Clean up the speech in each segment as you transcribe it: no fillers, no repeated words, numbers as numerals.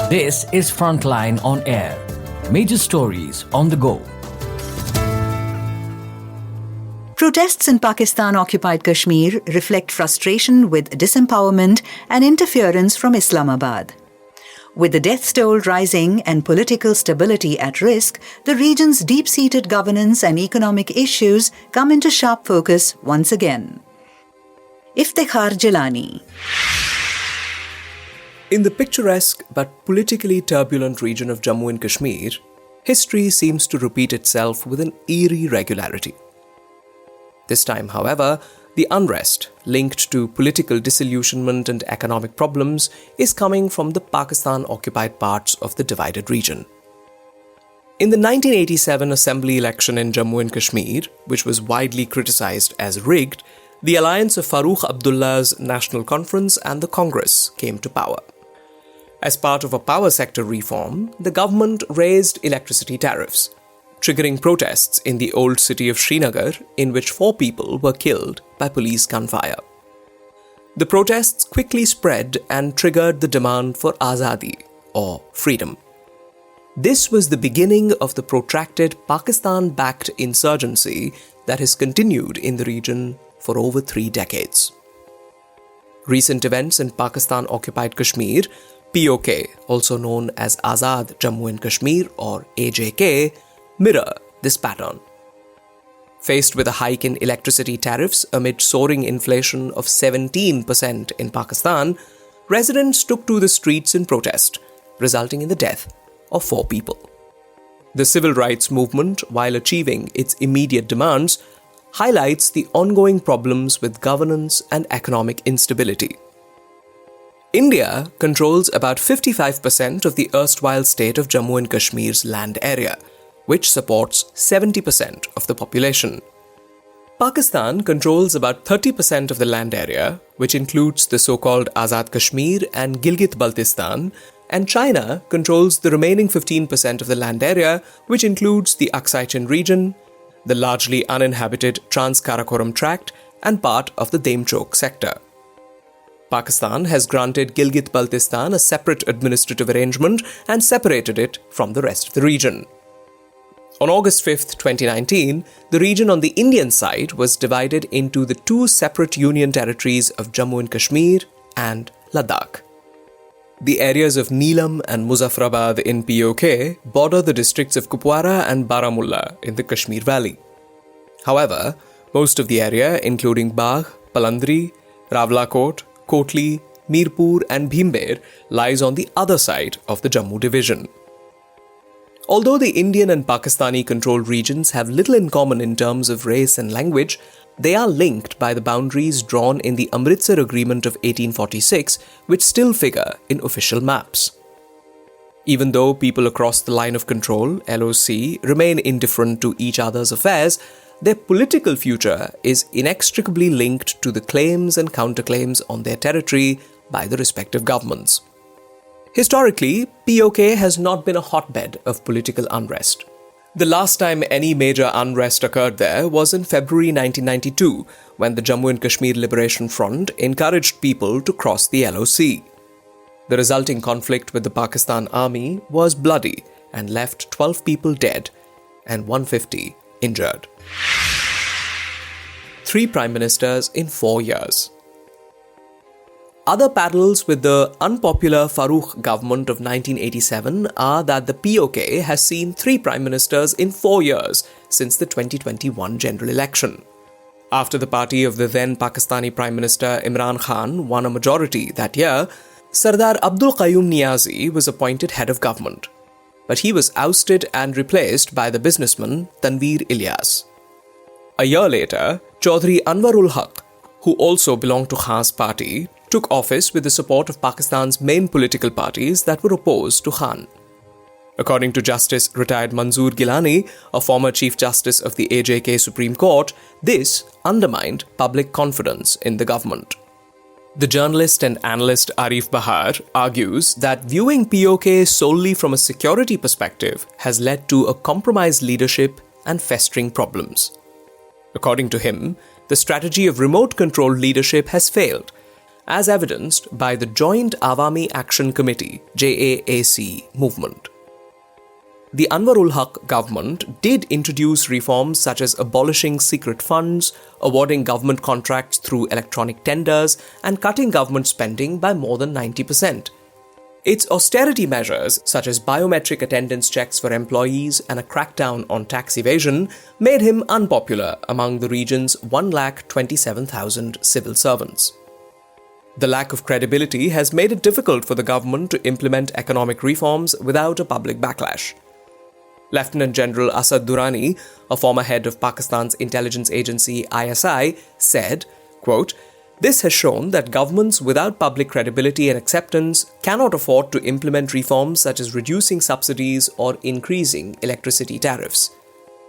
This is Frontline on Air. Major stories on the go. Protests in Pakistan-occupied Kashmir reflect frustration with disempowerment and interference from Islamabad. With the death toll rising and political stability at risk, the region's deep-seated governance and economic issues come into sharp focus once again. Iftikhar Gilani. In the picturesque but politically turbulent region of Jammu and Kashmir, history seems to repeat itself with an eerie regularity. This time, however, the unrest linked to political disillusionment and economic problems is coming from the Pakistan-occupied parts of the divided region. In the 1987 assembly election in Jammu and Kashmir, which was widely criticized as rigged, the alliance of Farooq Abdullah's National Conference and the Congress came to power. As part of a power sector reform, the government raised electricity tariffs, triggering protests in the old city of Srinagar, in which 4 people were killed by police gunfire. The protests quickly spread and triggered the demand for azadi, or freedom. This was the beginning of the protracted Pakistan-backed insurgency that has continued in the region for over 3 decades. Recent events in Pakistan-occupied Kashmir, POK, also known as Azad Jammu and Kashmir or AJK, mirror this pattern. Faced with a hike in electricity tariffs amid soaring inflation of 17% in Pakistan, residents took to the streets in protest, resulting in the death of 4 people. The civil rights movement, while achieving its immediate demands, highlights the ongoing problems with governance and economic instability. India controls about 55% of the erstwhile state of Jammu and Kashmir's land area, which supports 70% of the population. Pakistan controls about 30% of the land area, which includes the so-called Azad Kashmir and Gilgit-Baltistan, and China controls the remaining 15% of the land area, which includes the Aksai Chin region, the largely uninhabited Trans-Karakoram tract, and part of the Demchok sector. Pakistan has granted Gilgit-Baltistan a separate administrative arrangement and separated it from the rest of the region. On August 5, 2019, the region on the Indian side was divided into the 2 separate union territories of Jammu and Kashmir and Ladakh. The areas of Neelam and Muzaffarabad in POK border the districts of Kupwara and Baramulla in the Kashmir Valley. However, most of the area, including Bagh, Palandri, Rawalakot, Kotli, Mirpur and Bhimber, lies on the other side of the Jammu division. Although the Indian and Pakistani-controlled regions have little in common in terms of race and language, they are linked by the boundaries drawn in the Amritsar Agreement of 1846, which still figure in official maps. Even though people across the line of control, LOC, remain indifferent to each other's affairs, their political future is inextricably linked to the claims and counterclaims on their territory by the respective governments. Historically, POK has not been a hotbed of political unrest. The last time any major unrest occurred there was in February 1992, when the Jammu and Kashmir Liberation Front encouraged people to cross the LOC. The resulting conflict with the Pakistan Army was bloody and left 12 people dead and 150 injured. 3 prime ministers in 4 years. Other parallels with the unpopular Farooq government of 1987 are that the POK has seen 3 prime ministers in 4 years since the 2021 general election. After the party of the then Pakistani Prime Minister Imran Khan won a majority that year, Sardar Abdul Qayyum Niazi was appointed head of government. But he was ousted and replaced by the businessman Tanveer Ilyas. A year later, Chaudhry Anwarul Haq, who also belonged to Khan's party, took office with the support of Pakistan's main political parties that were opposed to Khan. According to Justice retired Manzoor Gilani, a former Chief Justice of the AJK Supreme Court, this undermined public confidence in the government. The journalist and analyst Arif Bahar argues that viewing POK solely from a security perspective has led to a compromised leadership and festering problems. According to him, the strategy of remote-controlled leadership has failed, as evidenced by the Joint Awami Action Committee (JAAC) movement. The Anwar-ul-Haq government did introduce reforms such as abolishing secret funds, awarding government contracts through electronic tenders, and cutting government spending by more than 90%. Its austerity measures, such as biometric attendance checks for employees and a crackdown on tax evasion, made him unpopular among the region's 127,000 civil servants. The lack of credibility has made it difficult for the government to implement economic reforms without a public backlash. Lieutenant General Asad Durrani, a former head of Pakistan's intelligence agency ISI, said, quote, "This has shown that governments without public credibility and acceptance cannot afford to implement reforms such as reducing subsidies or increasing electricity tariffs.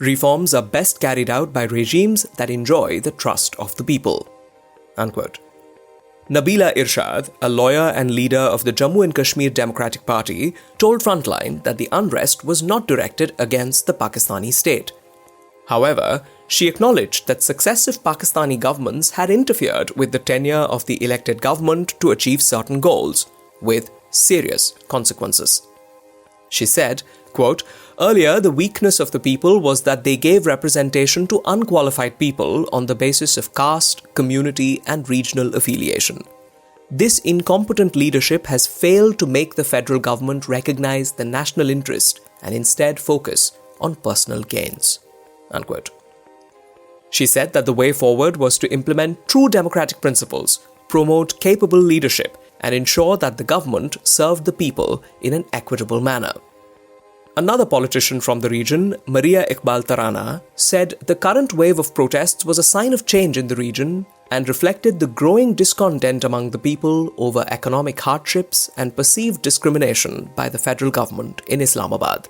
Reforms are best carried out by regimes that enjoy the trust of the people." Unquote. Nabila Irshad, a lawyer and leader of the Jammu and Kashmir Democratic Party, told Frontline that the unrest was not directed against the Pakistani state. However, she acknowledged that successive Pakistani governments had interfered with the tenure of the elected government to achieve certain goals, with serious consequences. She said, quote, "Earlier, the weakness of the people was that they gave representation to unqualified people on the basis of caste, community, and regional affiliation. This incompetent leadership has failed to make the federal government recognize the national interest and instead focus on personal gains." Unquote. She said that the way forward was to implement true democratic principles, promote capable leadership, and ensure that the government served the people in an equitable manner. Another politician from the region, Maria Iqbal Tarana, said the current wave of protests was a sign of change in the region and reflected the growing discontent among the people over economic hardships and perceived discrimination by the federal government in Islamabad.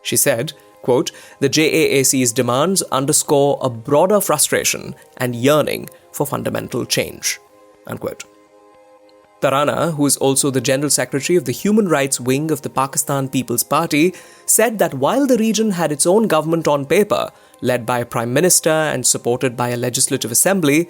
She said, quote, "The JAAC's demands underscore a broader frustration and yearning for fundamental change." Unquote. Tarana, who is also the General Secretary of the Human Rights Wing of the Pakistan People's Party, said that while the region had its own government on paper, led by a Prime Minister and supported by a Legislative Assembly,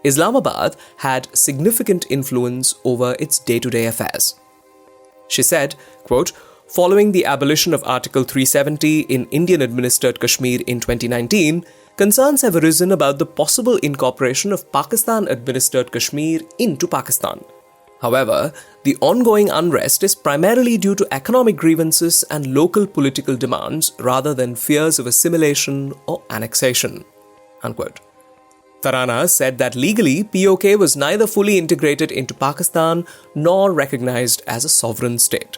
Islamabad had significant influence over its day-to-day affairs. She said, quote, "Following the abolition of Article 370 in Indian-administered Kashmir in 2019, concerns have arisen about the possible incorporation of Pakistan-administered Kashmir into Pakistan. However, the ongoing unrest is primarily due to economic grievances and local political demands rather than fears of assimilation or annexation." Unquote. Tarana said that legally, POK was neither fully integrated into Pakistan nor recognized as a sovereign state.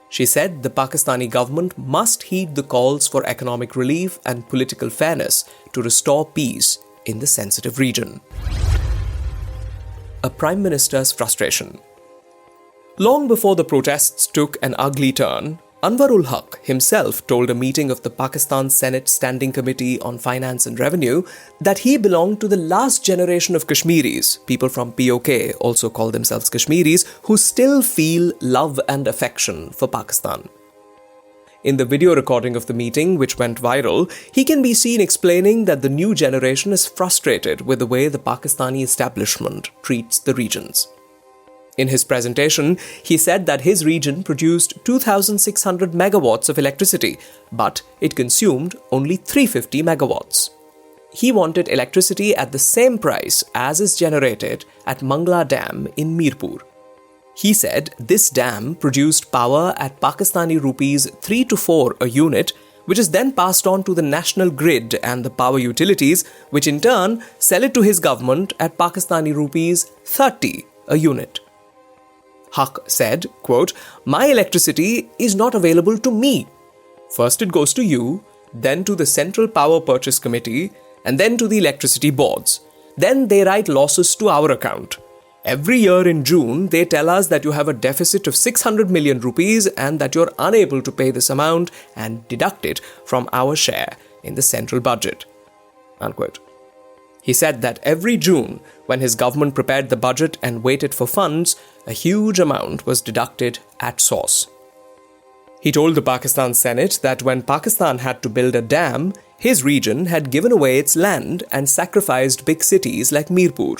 She said the Pakistani government must heed the calls for economic relief and political fairness to restore peace in the sensitive region. A Prime Minister's frustration. Long before the protests took an ugly turn, Anwar-ul-Haq himself told a meeting of the Pakistan Senate Standing Committee on Finance and Revenue that he belonged to the last generation of Kashmiris, people from POK also call themselves Kashmiris, who still feel love and affection for Pakistan. In the video recording of the meeting, which went viral, he can be seen explaining that the new generation is frustrated with the way the Pakistani establishment treats the regions. In his presentation, he said that his region produced 2,600 megawatts of electricity, but it consumed only 350 megawatts. He wanted electricity at the same price as is generated at Mangla Dam in Mirpur. He said this dam produced power at Pakistani rupees 3 to 4 a unit, which is then passed on to the national grid and the power utilities, which in turn sell it to his government at Pakistani rupees 30 a unit. Haq said, quote, "My electricity is not available to me. First it goes to you, then to the Central Power Purchase Committee, and then to the electricity boards. Then they write losses to our account. Every year in June, they tell us that you have a deficit of 600 million rupees and that you're unable to pay this amount and deduct it from our share in the central budget." Unquote. He said that every June, when his government prepared the budget and waited for funds, a huge amount was deducted at source. He told the Pakistan Senate that when Pakistan had to build a dam, his region had given away its land and sacrificed big cities like Mirpur.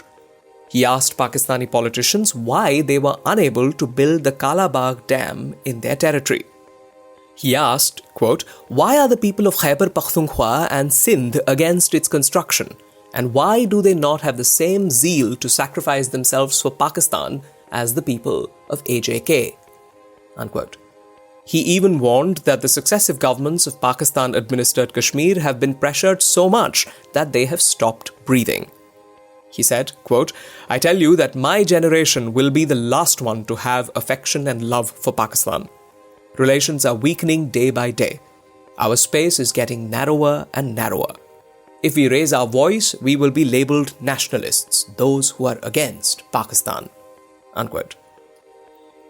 He asked Pakistani politicians why they were unable to build the Kalabagh Dam in their territory. He asked, quote, "Why are the people of Khyber Pakhtunkhwa and Sindh against its construction? And why do they not have the same zeal to sacrifice themselves for Pakistan as the people of AJK?" Unquote. He even warned that the successive governments of Pakistan-administered Kashmir have been pressured so much that they have stopped breathing. He said, quote, "I tell you that my generation will be the last one to have affection and love for Pakistan. Relations are weakening day by day. Our space is getting narrower and narrower. If we raise our voice, we will be labelled nationalists, those who are against Pakistan." Unquote.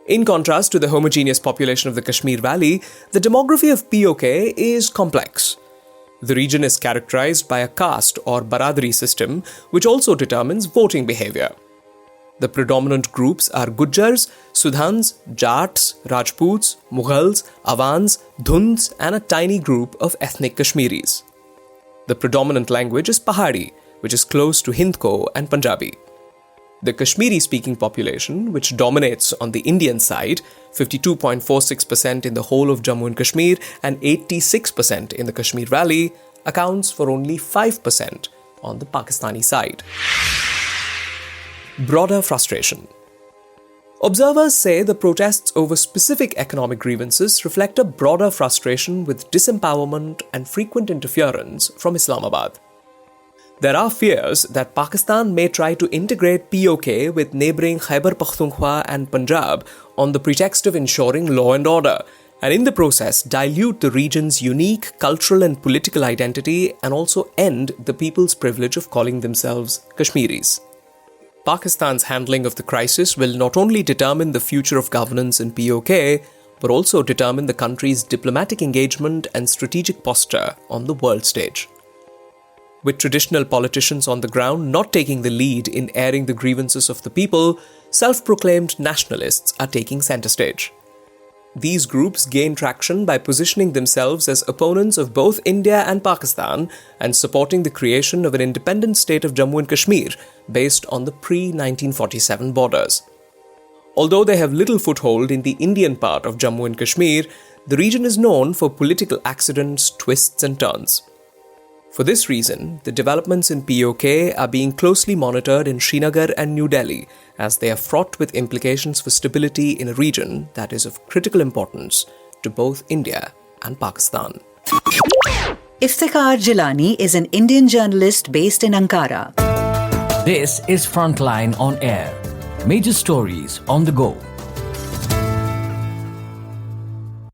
In contrast to the homogeneous population of the Kashmir Valley, the demography of POK is complex. The region is characterized by a caste or baradari system, which also determines voting behavior. The predominant groups are Gujjars, Sudhans, Jats, Rajputs, Mughals, Awans, Dhunds, and a tiny group of ethnic Kashmiris. The predominant language is Pahari, which is close to Hindko and Punjabi. The Kashmiri-speaking population, which dominates on the Indian side, 52.46% in the whole of Jammu and Kashmir and 86% in the Kashmir Valley, accounts for only 5% on the Pakistani side. Broader frustration. Observers say the protests over specific economic grievances reflect a broader frustration with disempowerment and frequent interference from Islamabad. There are fears that Pakistan may try to integrate POK with neighbouring Khyber Pakhtunkhwa and Punjab on the pretext of ensuring law and order, and in the process dilute the region's unique cultural and political identity and also end the people's privilege of calling themselves Kashmiris. Pakistan's handling of the crisis will not only determine the future of governance in POK, but also determine the country's diplomatic engagement and strategic posture on the world stage. With traditional politicians on the ground not taking the lead in airing the grievances of the people, self-proclaimed nationalists are taking center stage. These groups gain traction by positioning themselves as opponents of both India and Pakistan and supporting the creation of an independent state of Jammu and Kashmir based on the pre-1947 borders. Although they have little foothold in the Indian part of Jammu and Kashmir, the region is known for political accidents, twists and turns. For this reason, the developments in POK are being closely monitored in Srinagar and New Delhi, as they are fraught with implications for stability in a region that is of critical importance to both India and Pakistan. Iftikhar Gilani is an Indian journalist based in Ankara. This is Frontline on Air. Major stories on the go.